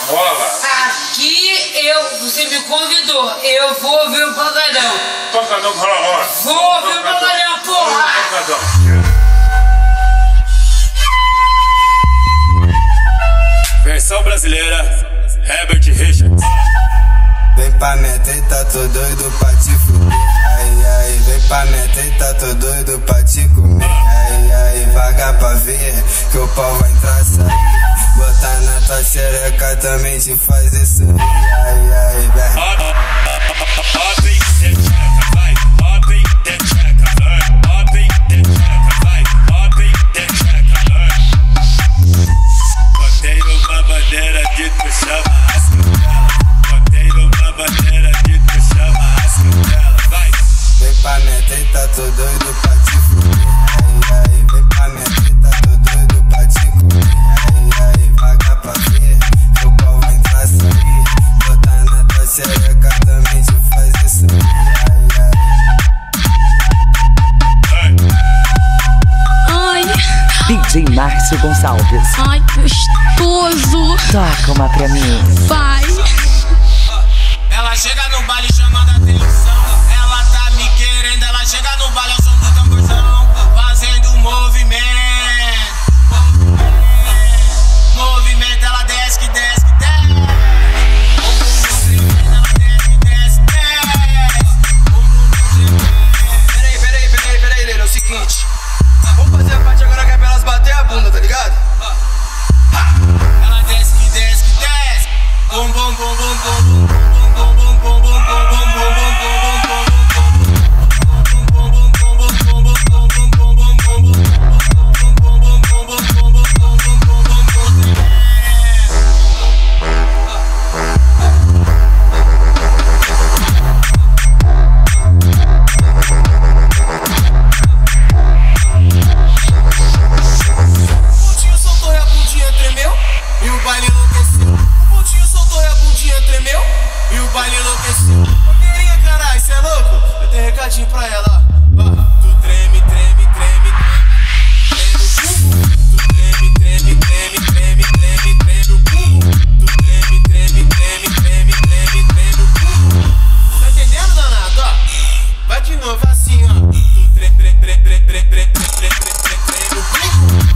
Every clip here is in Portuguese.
Rola. Aqui você me convidou, eu vou ouvir o pancadão. Pancadão, rola. Vou ouvir o pancadão, porra. Pancadão. Versão brasileira, Herbert Richards. Vem pra minha treta, tô doido pra te fuder. Ai, ai, vem pra minha treta, tô doido pra te comer. Ai, ai, vaga pra ver que o pau vai entrar, sair. Botar na tua xereca também te faz isso aí. Ai, ai, vai. Abre techeca, vai. Abre techeca, vai. Abre techeca, vai. Abre techeca, vai. Botei uma bandeira de tu chama as canelas. Botei uma bandeira de tu chama as canelas, vai. Vem pra minha treta, tô doido pra te fuder. Ai, ai, vem pra minha treta, tô doido pra te comer. Ai, ai, vaga pra ver que o pau vai entrar, sair. Botar na tua xereca também te faz isso aí. Ai, ai. Ai, DJ Márcio Gonçalves. Ai, gostoso. Toca uma pra mim. Vai. Ela chega no baile chamando a atenção. Ela tá me querendo, ela chega no baile ao som do tamborzão, fazendo movimento. Movimento, ela desce que desce que desce. Ela desce que desce, desce. Peraí, Lele, é o seguinte. Vamos fazer a parte agora que é pra elas bater a bunda, tá ligado? Ela desce que desce que desce. Bom, bom, bom, bom, bom, bom. Pra ela, tu treme, treme, treme, tu treme, treme, treme, treme, treme, treme o cu, tu treme, treme, treme, treme, treme, treme o cu. Tá entendendo, danado? Ó, vai de novo assim, ó. Tu treme, treme, treme, treme, treme, treme, treme, treme o cu,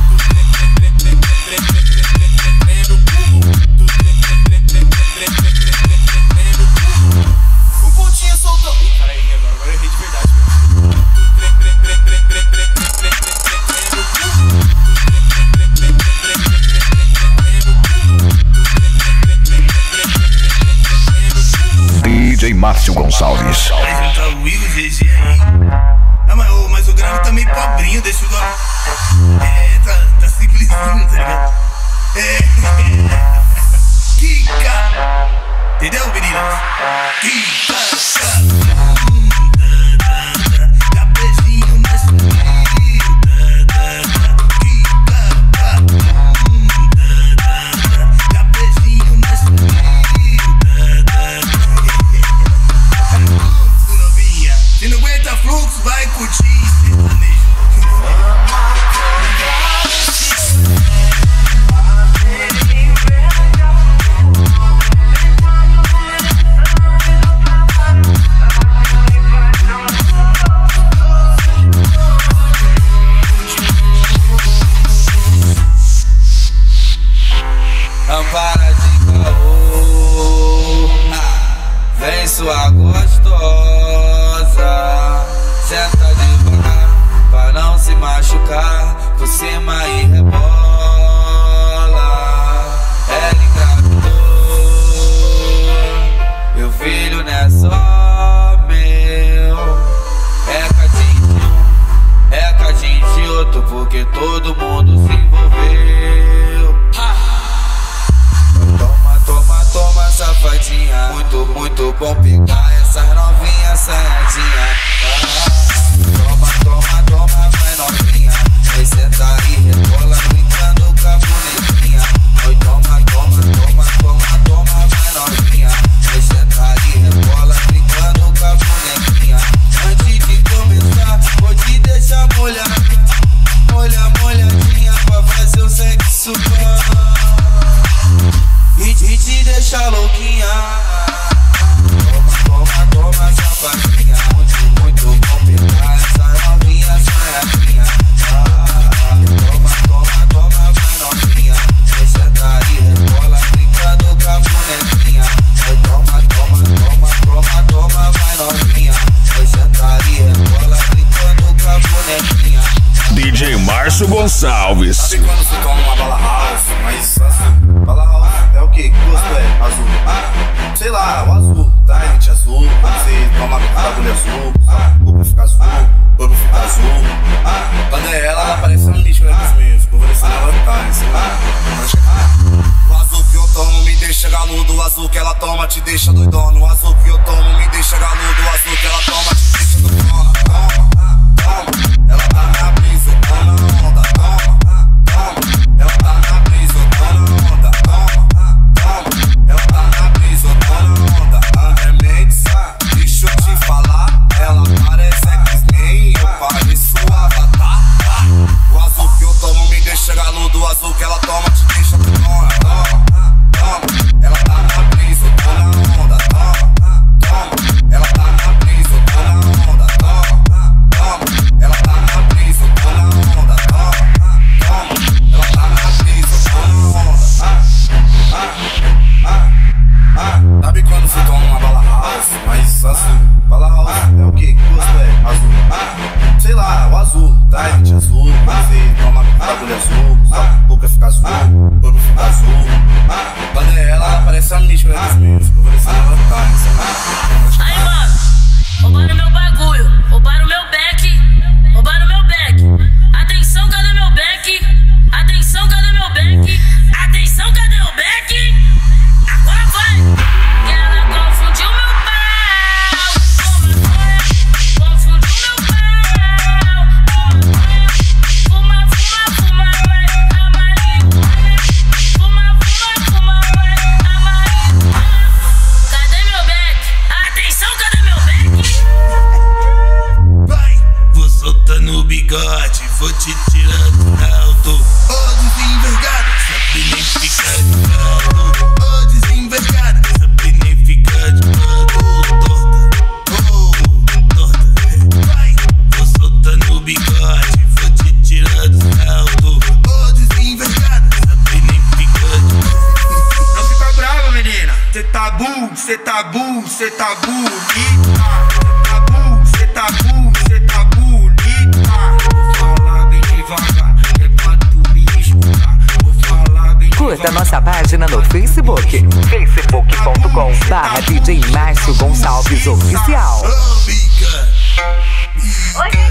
tu treme, treme, treme, treme, treme, treme o cu, tu treme, treme, treme, treme, treme, treme o cu. O pontinho soltou. Cara aí, agora eu errei de verdade. DJ Márcio Gonçalves. Vai juntar o Will e o GG aí. Ah, mas o grave tá meio pobrinho, deixa eu dar. Tá simplesinho, tá ligado? Kika! Entendeu, meninas? Kika! Dá beijinho na dá beijinho na novinha. Se não aguenta fluxo, vai curtir sertanejo. Para de caô, vem sua gostosa, senta devagar pra não se machucar, por cima e rebola. Ela engravidou, meu filho não é só meu, é cadinho de outro, porque todo mundo se envolveu. Toma, safadinha. Muito bom pegar essas novinhas assanhadinha. Toma, vai novinha. Vem sentar e rebola no deixa louquinha. Toma, toma, safadinha. Muito bom pegar essa novinha, saiadinha. Toma, vai novinha. Você tá aí, rebola, brincando com a bonequinha. Toma, vai novinha. Você tá aí, rebola, brincando com a bonequinha. DJ Márcio Gonçalves. Sabe quando você toma uma bala house? Mas azul, bala house é o que? Que gosto é? Azul. Sei lá, o azul, tá? Gente, azul. Quando você toma bagulho azul, o corpo fica azul, o corpo fica azul. Quando é ela parece um lixo, né, dos meus? Vou descer ela tá, o azul que eu tomo me deixa galudo, o azul que ela toma te deixa doidona. O azul que eu tomo me deixa galudo, o azul que ela toma te deixa doidona. Toma, ela tá na brisa, tô na onda. Toma, ela tá na brisa, tô na onda. Toma, ela tá na brisa, tô na onda. André Mendes, deixa eu te falar, ela parece X-Men, eu pareço Avatar. O azul que eu tomo me deixa galudo, o azul que ela toma te deixa doidona. Toma, ela tá na brisa, tô na onda. Toma, ela tá na brisa, tô na onda. Toma, ela tá na brisa, tô na onda. Toma, ela tá na brisa, tô na onda. Sabe quando você toma uma bala house? Mas azul, bala house é o que? Que gosto é? Azul. Sei lá, o azul, tá? Gente, azul. Quando você toma bagulho azul, só a boca fica azul, o corpo fica azul. Quando é ela parece a mística dos meus. Eu vou descer ela tá. Aí, mano, roubaram meu bagulho, roubaram meu back, roubaram meu back. Atenção, cadê meu back? Atenção, cadê meu back? Atenção, cadê o back? Agora vai! Que ela confundiu meu pau. Confundiu meu pau. Fuma, vai, amarillo. Fuma, vai, amarillo. Cadê meu back? Atenção, cadê meu back? Vai, vou soltando o bigode, vou te tirando alto. Ô desenvergada, sabe nem ficar de lado. Ô desenvergada, sabe nem ficar de lado. Torta, vai, vou soltando o bigode, vou te tirando alto. Ô desenvergada, sabe nem ficar de lado. Não fica brava, menina. Cê tá burro, cê tá burro, cê tá bonita. Cê tá burro, cê tá bonita. Vou falar bem devagar, é pra tu me escutar. Vou falar bem devagar. Curta nossa página no Facebook, facebook.com/DJ Márcio Gonçalves Oficial. Oh, biga. Hoje é